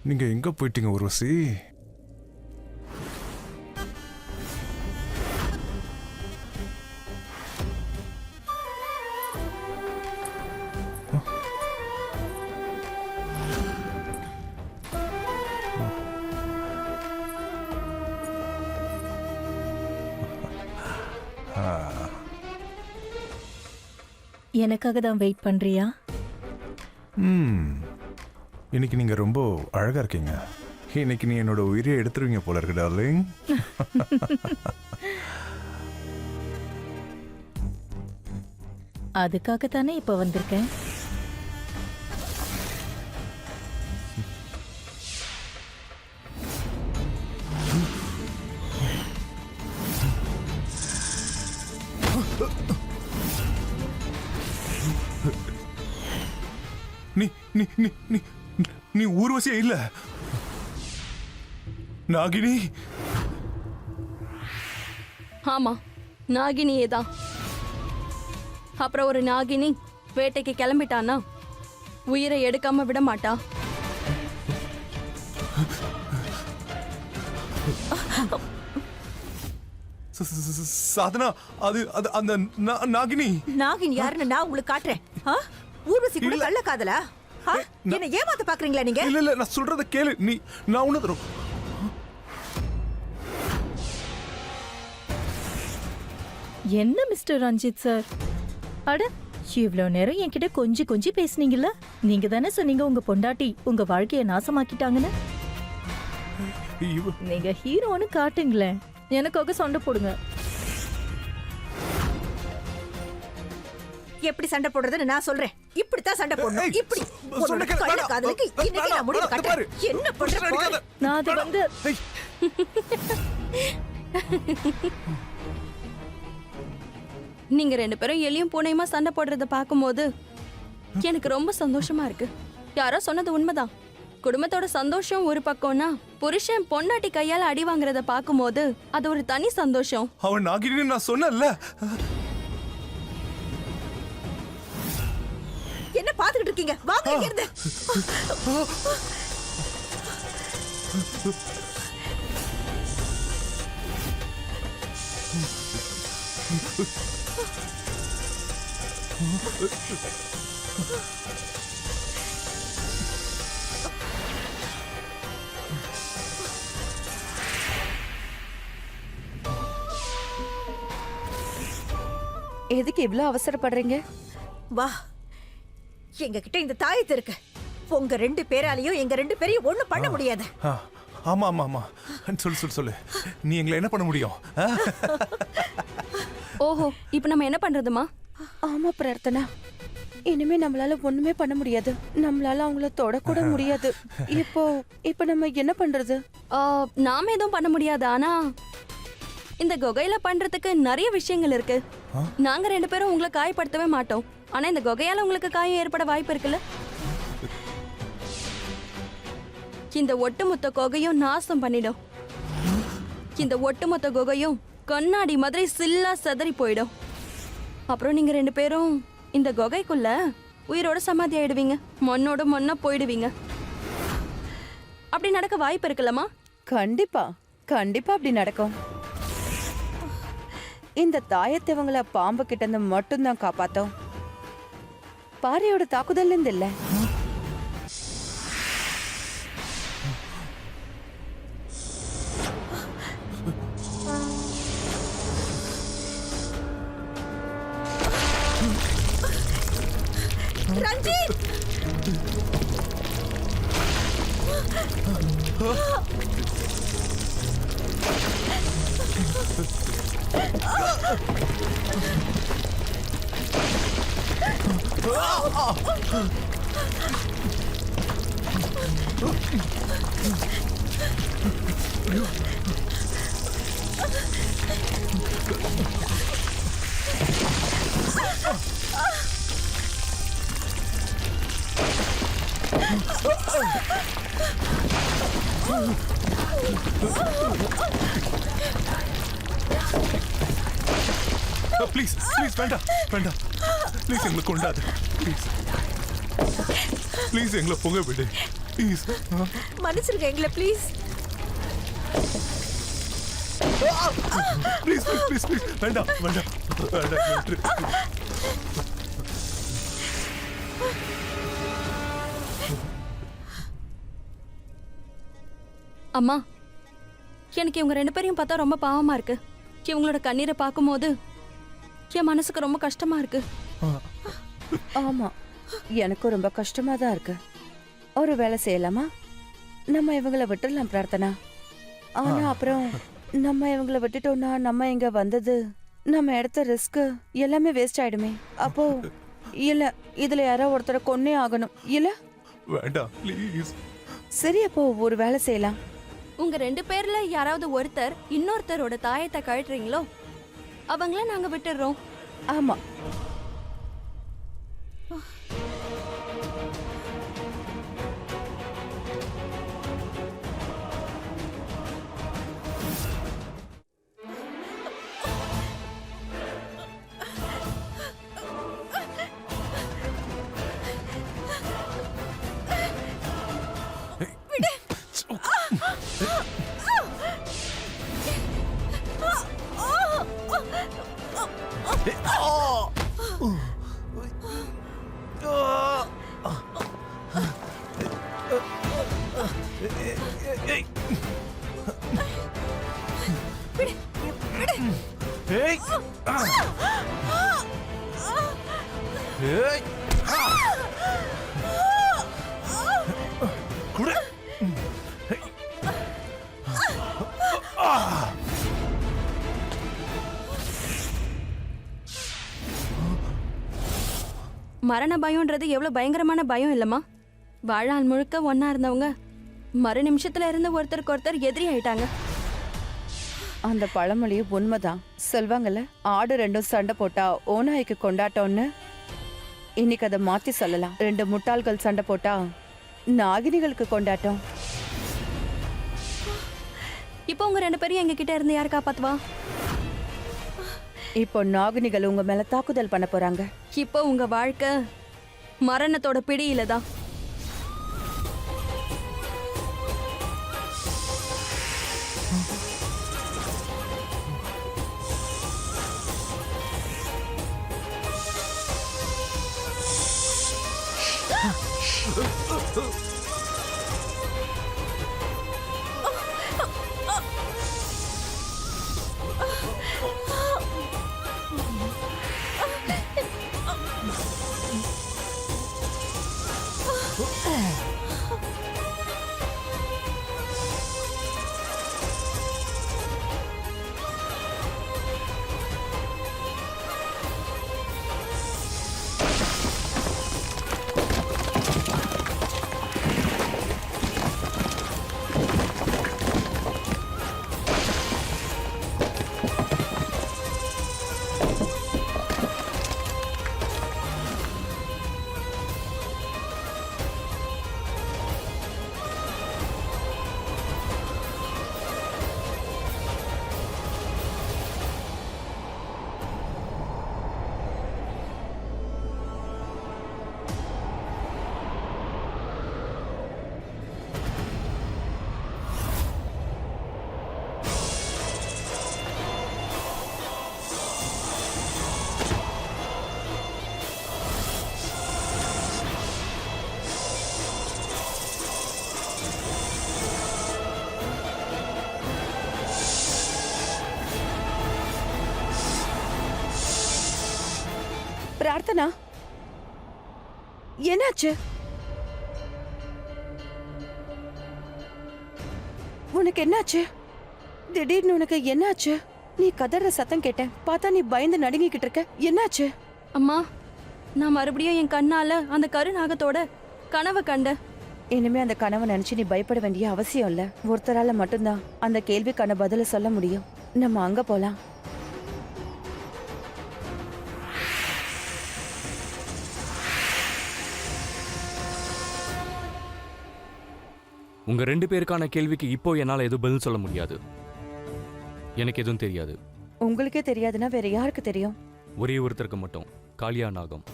நீங்க எங்க போயிட்டீங்க உர்வசி? எனக்காக தான் வெயிட் பண்றியா? இன்னைக்கு நீங்க ரொம்ப அழகா இருக்கீங்க. இன்னைக்கு நீ என்னோட உயிரை எடுத்துருவீங்க போல இருக்கு டார்லிங். அதுக்காக தானே இப்ப வந்திருக்கேன். நீ நீ நீ நீ நீ ஊர்வசியே இல்ல, நாகினி. ஆமா, நாகினியே தான். அப்புறம் ஒரு நாகினி வேட்டைக்கு கிளம்பிட்டானா உயிரை எடுக்காம விட மாட்டா. சாதனா, அது அது அந்த நாகினி. நாகின் யாருன்னு நான் உங்களுக்கு காட்டுறேன். ஊர்வசி கூட கள்ள காதலா? என்ன ஏமாத்த பாக்குறீங்களா நீங்க? இல்ல இல்ல, நான் சொல்றத கேளு. நீ நான் உன்ன தரும். என்ன மிஸ்டர் ரஞ்சித் சார்? அட, இவ்ளோ நேரம் என்கிட்ட கொஞ்சி பேசுனீங்கல்ல? நீங்க தானே சொன்னீங்க உங்க பொண்டாட்டி உங்க வாழ்க்கைய நாசமாக்கிட்டாங்கன்னு. நீங்க ஹீரோன்னு காட்டுங்களேன், எனக்காக சண்டை போடுங்க. எப்படி சண்டை போடுறதுன்னு நான் சொல்றேன். இப்படித்தான் சண்டை போடணும். இப்படி கள்ள காதலுக்கு இன்னைக்கு நான் முடிவு கட்டுறேன். என்ன பண்ற? நான் அது வந்து நீங்க ரெண்டு பேரும் எலியும் பூனையுமா சண்டை போடுறத பார்க்கும்போது எனக்கு ரொம்ப சந்தோஷமா இருக்கு. யாரோ சொன்னது உண்மைதான். குடும்பத்தோட சந்தோஷம் ஒரு பக்கம்னா, புருஷன் பொண்டாட்டி கையால அடி வாங்குறத பார்க்கும்போது அது ஒரு தனி சந்தோஷம். அவன் நாகினி நான் சொன்னேன்ல. என்ன பாத்துக்கிட்டு இருக்கீங்க? வாங்க இங்க இருந்து. எதுக்கு இவ்ளோ அவசரப்படுறீங்க? வா, எங்க கிட்ட இந்த தாயத்து இருக்கு. உங்க ரெண்டு பேராலையும் எங்க ரெண்டு பேரையும் ஒண்ணு பண்ண முடியாது. ஆமா ஆமா ஆமா, சொல்லு. நீ எங்களை என்ன பண்ண முடியும்? ஓஹோ, இப்போ நம்ம என்ன பண்றதுமா? ஆமா பிரார்த்தனா, இனிமே நம்மளால ஒண்ணுமே பண்ண முடியாது. நம்மளால அவங்கள தொடக்கூட முடியாது. இப்போ நம்ம என்ன பண்றது? நாம எதுவும் பண்ண முடியாது. ஆனா இந்த குகையில பண்றதுக்கு நிறைய விஷயங்கள் இருக்கு. நாங்க ரெண்டு பேரும் உங்களை காயப்படுத்தவே மாட்டோம். ஆனா இந்த குகையால உங்களுக்கு காயம் ஏற்பட வாய்ப்பு இருக்குல்ல? இந்த ஒட்டுமொத்த குகையும் நாசம் பண்ணிடும். இந்த ஒட்டுமொத்த குகையும் கண்ணாடி மாதிரி சில்லா செதறி போயிடும். அப்புறம் நீங்க 2 பேரும் இந்த குகைக்குள்ள உயிரோட சமாதி ஆயிடுவீங்க, மண்ணோட மண்ணா போயிடுவீங்க. அப்படி நடக்க வாய்ப்பு இருக்குல்லம்மா? கண்டிப்பா கண்டிப்பா அப்படி நடக்கும். இந்த தாயத்தவங்கள பாம்பு கிட்ட இருந்து மட்டும்தான் காப்பாத்தோம், பாறையோட தாக்குதல் இருந்து இல்ல. ரஞ்சித்! ப்ளீஸ் ப்ளீஸ், வேண்டாம் வேண்டாம், ப்ளீஸ் எங்களை கொண்டாது, ப்ளீஸ் ப்ளீஸ் எங்களை போக விடு, ப்ளீஸ். மன்னிச்சிருங்க எங்களை please. Please please please please, வேண்டாம் வேண்டாம் வேண்டாம். அம்மா, எனக்கு இவங்க 2 பேரையும் பார்த்தா ரொம்ப பாவமா இருக்கு. இவங்களோட கண்ணீரை பார்க்கும்போது என் மனசுக்கு ரொம்ப கஷ்டமா இருக்கு. ஆமா, எனக்கும் ரொம்ப கஷ்டமா தான் இருக்கு. ஒரு வேலை செய்யலாமா? நம்ம இவங்கள விட்டுடலாம் பிரார்த்தனா. ஆனா அப்புறம் நம்ம இவங்கள விட்டுட்டோம்னா நம்ம இங்க வந்தது, நம்ம எடுத்த ரிஸ்க் எல்லாமே வேஸ்ட் ஆயிடுமே. அப்போ இல்ல, இதுல யாரோ ஒருத்தரை கொன்னே ஆகணும் இல்ல? வேண்டாம் ப்ளீஸ். சரி, அப்போ ஒரு வேலை செய்யலாம். உங்க 2 பேர்ல யாராவது ஒருத்தர் இன்னொருத்தரோட தாயத்தை கழட்டுறீங்களோ அவங்கள நாங்க விட்டுடுறோம். ஆமா, மரண பயம்ன்றது எவ்வளவு பயங்கரமான பயம் இல்லம்மா. வாழ்நாள் முழுக்க ஒன்னா இருந்தவங்க மறு நிமிஷத்துல இருந்து ஒருத்தருக்கு ஒருத்தர் எதிரி ஆயிட்டாங்க. அந்த பழமொழியும் உண்மைதான். சொல்வாங்கல்ல, ஆடு 2 சண்டை போட்டா ஓநாய்க்கு கொண்டாட்டம்னு. இன்னைக்கு அதை மாத்தி சொல்லலாம். 2 முட்டாள்கள் சண்டை போட்டா நாகினிகளுக்கு கொண்டாட்டம். இப்போ உங்க 2 பேரும் எங்க கிட்ட இருந்து யார் காப்பாத்துவா? இப்போ நாகினிகள் உங்க மேல தாக்குதல் பண்ண போறாங்க. இப்போ உங்க வாழ்க்கை மரணத்தோட பிடியில தான். பிரார்த்தனா என்னாச்சு? உனக்கு என்னாச்சு? திடீர்னு உனக்கு என்னாச்சு? நீ கதற சத்தம் கேட்டேன், பார்த்தா நீ பயந்து நடுங்கிக்கிட்டு இருக்க. என்னாச்சு? அம்மா, நான் மறுபடியும் என் கண்ணால அந்த கருநாகத்தோட கனவை கண்டேன். இனிமே அந்த கனவை நினைச்சு நீ பயப்பட வேண்டிய அவசியம் இல்ல. ஒருத்தரால மட்டும்தான் அந்த கேள்விக்கான பதில சொல்ல முடியும். நம்ம அங்க போலாம். உங்க 2 பேருக்கான கேள்விக்கு இப்போ என்னால எதுவும் பதில் சொல்ல முடியாது. எனக்கு எதுவும் தெரியாது. உங்களுக்கே தெரியாதுன்னா வேற யாருக்கு தெரியும்? ஒரே ஒருத்தருக்கு மட்டும், காளியா நாகம்.